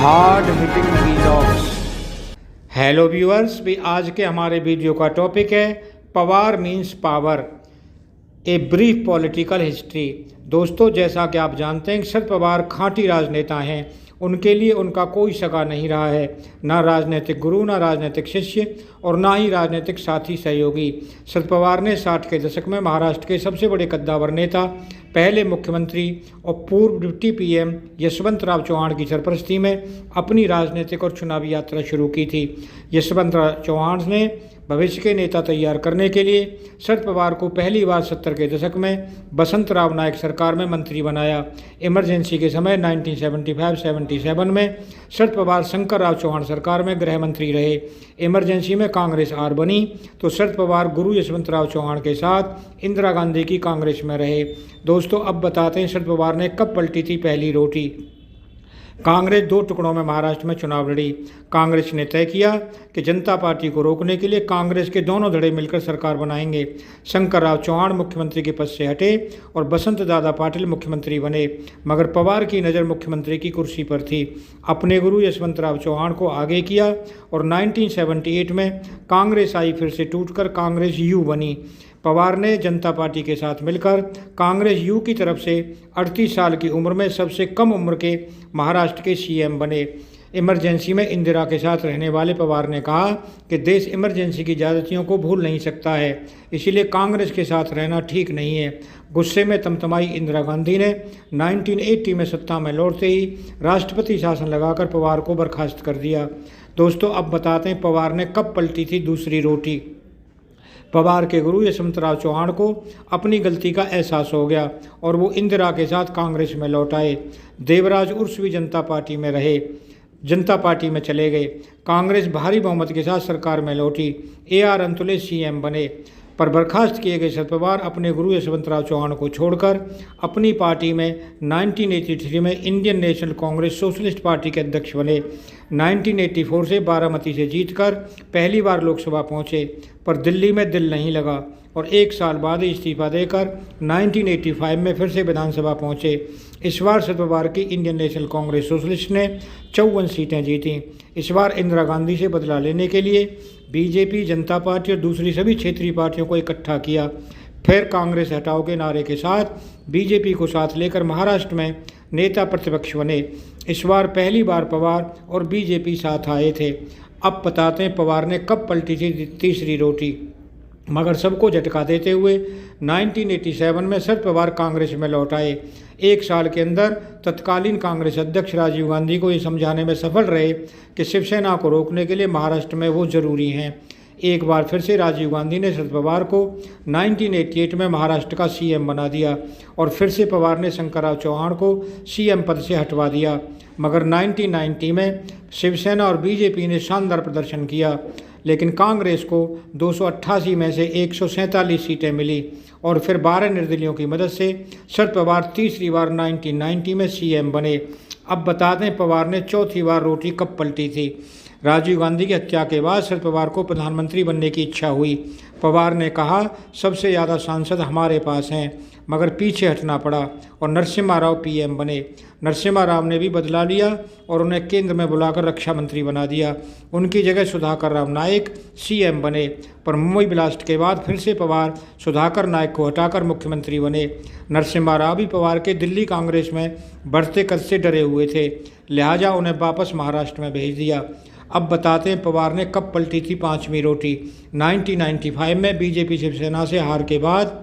Hard hitting vlogs. Hello viewers, भी आज के हमारे वीडियो का टॉपिक है Pawar means power, a brief political history. दोस्तों, जैसा कि आप जानते हैं शरद पवार खांटी राजनेता हैं। उनके लिए उनका कोई सगा नहीं रहा है, ना राजनीतिक गुरु, ना राजनीतिक शिष्य और ना ही राजनीतिक साथी सहयोगी। शरद पवार ने 60 के दशक में महाराष्ट्र के सबसे बड़े कद्दावर नेता, पहले मुख्यमंत्री और पूर्व डिप्टी पीएम यशवंतराव चौहान की सरपरस्ती में अपनी राजनीतिक और चुनावी यात्रा शुरू की थी। यशवंतराव चौहान ने भविष्य के नेता तैयार करने के लिए शरद पवार को पहली बार 70 के दशक में वसंतराव नायक सरकार में मंत्री बनाया। इमरजेंसी के समय 1975-77 में शरद पवार शंकरराव चौहान सरकार में गृह मंत्री रहे। इमरजेंसी में कांग्रेस आर बनी तो शरद पवार गुरु यशवंतराव चौहान के साथ इंदिरा गांधी की कांग्रेस में रहे। दोस्तों, अब बताते हैं शरद पवार ने कब पलटी थी पहली रोटी। कांग्रेस 2 टुकड़ों में महाराष्ट्र में चुनाव लड़ी। कांग्रेस ने तय किया कि जनता पार्टी को रोकने के लिए कांग्रेस के दोनों धड़े मिलकर सरकार बनाएंगे। शंकरराव चौहान मुख्यमंत्री के पद से हटे और बसंत दादा पाटिल मुख्यमंत्री बने, मगर पवार की नज़र मुख्यमंत्री की कुर्सी पर थी। अपने गुरु यशवंतराव चौहान को आगे किया और 1978 में कांग्रेस आई फिर से टूटकर कांग्रेस यू बनी। पवार ने जनता पार्टी के साथ मिलकर कांग्रेस यू की तरफ से 38 साल की उम्र में सबसे कम उम्र के महाराष्ट्र के सीएम बने। इमरजेंसी में इंदिरा के साथ रहने वाले पवार ने कहा कि देश इमरजेंसी की ज्यादतियों को भूल नहीं सकता है, इसीलिए कांग्रेस के साथ रहना ठीक नहीं है। गुस्से में तमतमाई इंदिरा गांधी ने 1980 में सत्ता में लौटते ही राष्ट्रपति शासन लगाकर पवार को बर्खास्त कर दिया। दोस्तों, अब बताते हैं पवार ने कब पलटी थी दूसरी रोटी। पवार के गुरु यशवंतराव चौहान को अपनी गलती का एहसास हो गया और वो इंदिरा के साथ कांग्रेस में लौट आए। देवराज उर्स भी जनता पार्टी में रहे, जनता पार्टी में चले गए। कांग्रेस भारी बहुमत के साथ सरकार में लौटी। AR अंतुले सीएम बने, पर बर्खास्त किए गए शरद पवार अपने गुरु यशवंतराव चौहान को छोड़कर अपनी पार्टी में 1983 में Indian national Congress socialist party के अध्यक्ष बने। 1984 से बारामती से जीतकर पहली बार लोकसभा पहुंचे, पर दिल्ली में दिल नहीं लगा और 1 साल बाद इस्तीफा देकर 1985 में फिर से विधानसभा पहुंचे। इस बार शरद पवार की इंडियन नेशनल कांग्रेस सोशलिस्ट ने 54 सीटें जीतीं। इस बार इंदिरा गांधी से बदला लेने के लिए बीजेपी, जनता पार्टी और दूसरी सभी क्षेत्रीय पार्टियों को इकट्ठा किया। फिर कांग्रेस हटाओ के नारे के साथ बीजेपी को साथ लेकर महाराष्ट्र में नेता प्रतिपक्ष बने। इस बार पहली बार पवार और बीजेपी साथ आए थे। अब बताते हैं पवार ने कब पलटी थी तीसरी रोटी। मगर सबको झटका देते हुए 1987 में शरद पवार कांग्रेस में लौट आए। 1 साल के अंदर तत्कालीन कांग्रेस अध्यक्ष राजीव गांधी को ये समझाने में सफल रहे कि शिवसेना को रोकने के लिए महाराष्ट्र में वो जरूरी हैं। एक बार फिर से राजीव गांधी ने शरद पवार को 1988 में महाराष्ट्र का सीएम बना दिया और फिर से पवार ने शंकरराव चौहान को सीएम पद से हटवा दिया। मगर 1990 में शिवसेना और बीजेपी ने शानदार प्रदर्शन किया, लेकिन कांग्रेस को 288 में से 147 सीटें मिली और फिर 12 निर्दलीयों की मदद से शरद पवार तीसरी बार 1990 में सीएम बने। अब बता दें पवार ने चौथी बार रोटी कब पलटी थी। राजीव गांधी की हत्या के बाद शरद पवार को प्रधानमंत्री बनने की इच्छा हुई। पवार ने कहा सबसे ज़्यादा सांसद हमारे पास हैं, मगर पीछे हटना पड़ा और नरसिम्हा राव पीएम बने। नरसिम्हा राव ने भी बदला लिया और उन्हें केंद्र में बुलाकर रक्षा मंत्री बना दिया। उनकी जगह सुधाकर राव नायक सीएम बने, पर मुंबई ब्लास्ट के बाद फिर से पवार सुधाकर नायक को हटाकर मुख्यमंत्री बने। नरसिम्हा राव भी पवार के दिल्ली कांग्रेस में बढ़ते कद से डरे हुए थे, लिहाजा उन्हें वापस महाराष्ट्र में भेज दिया। अब बताते हैं पवार ने कब पलटी थी पांचवी रोटी। 1995 में बीजेपी शिवसेना से हार के बाद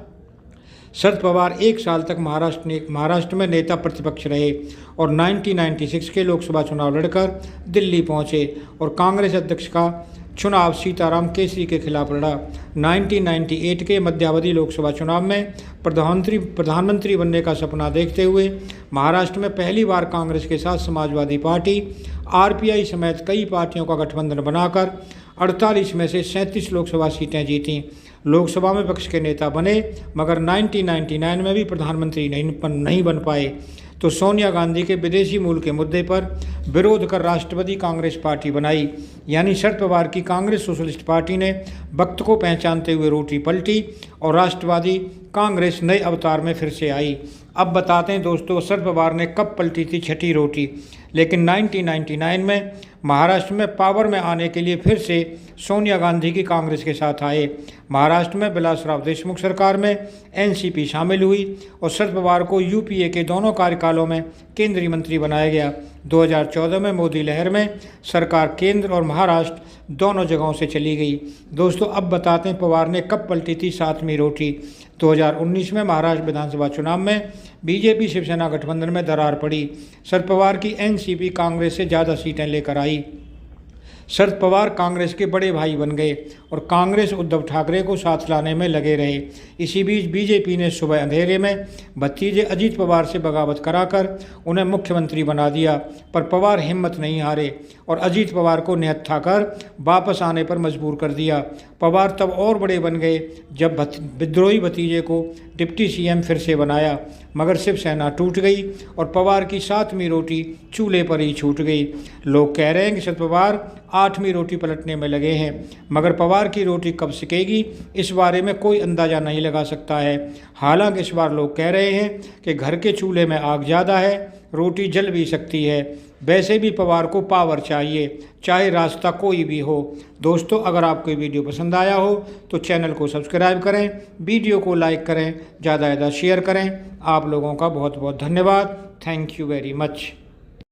शरद पवार 1 साल तक महाराष्ट्र में नेता प्रतिपक्ष रहे और 1996 के लोकसभा चुनाव लड़कर दिल्ली पहुंचे और कांग्रेस अध्यक्ष का चुनाव सीताराम केसरी के खिलाफ लड़ा। 1998 के मध्यावधि लोकसभा चुनाव में प्रधानमंत्री बनने का सपना देखते हुए महाराष्ट्र में पहली बार कांग्रेस के साथ समाजवादी पार्टी, RPI समेत कई पार्टियों का गठबंधन बनाकर 48 में से 37 लोकसभा सीटें जीतीं। लोकसभा में विपक्ष के नेता बने, मगर 1999 में भी प्रधानमंत्री नहीं बन पाए। तो सोनिया गांधी के विदेशी मूल के मुद्दे पर विरोध कर राष्ट्रवादी कांग्रेस पार्टी बनाई, यानी शरद पवार की कांग्रेस सोशलिस्ट पार्टी ने वक्त को पहचानते हुए रोटी पलटी और राष्ट्रवादी कांग्रेस नए अवतार में फिर से आई। अब बताते हैं दोस्तों, शरद पवार ने कब पलटी थी छठी रोटी। लेकिन 1999 में महाराष्ट्र में पावर में आने के लिए फिर से सोनिया गांधी की कांग्रेस के साथ आए। महाराष्ट्र में विलासराव देशमुख सरकार में एनसीपी शामिल हुई और शरद पवार को यूपीए के दोनों कार्यकालों में केंद्रीय मंत्री बनाया गया। 2014 में मोदी लहर में सरकार केंद्र और महाराष्ट्र दोनों जगहों से चली गई। दोस्तों अब बताते हैं पवार ने कब पलटी थी सातवीं रोटी। 2019 में महाराष्ट्र विधानसभा चुनाव में बीजेपी शिवसेना गठबंधन में दरार पड़ी। शरद पवार की एनसीपी कांग्रेस से ज़्यादा सीटें लेकर आई। शरद पवार कांग्रेस के बड़े भाई बन गए और कांग्रेस उद्धव ठाकरे को साथ लाने में लगे रहे। इसी बीच बीजेपी ने सुबह अंधेरे में भतीजे अजीत पवार से बगावत कराकर उन्हें मुख्यमंत्री बना दिया, पर पवार हिम्मत नहीं हारे और अजीत पवार को निहत्था कर वापस आने पर मजबूर कर दिया। पवार तब और बड़े बन गए जब विद्रोही भतीजे को डिप्टी सीएम फिर से बनाया, मगर शिवसेना टूट गई और पवार की सातवीं रोटी चूल्हे पर ही छूट गई। लोग कह रहे हैं कि शरद पवार आठवीं रोटी पलटने में लगे हैं, मगर पवार की रोटी कब सिकेगी इस बारे में कोई अंदाज़ा नहीं लगा सकता है। हालांकि इस बार लोग कह रहे हैं कि घर के चूल्हे में आग ज़्यादा है, रोटी जल भी सकती है। वैसे भी पवार को पावर चाहिए, चाहे रास्ता कोई भी हो। दोस्तों अगर आपको ये वीडियो पसंद आया हो तो चैनल को सब्सक्राइब करें, वीडियो को लाइक करें, ज़्यादा से ज़्यादा शेयर करें। आप लोगों का बहुत बहुत धन्यवाद। Thank you very much.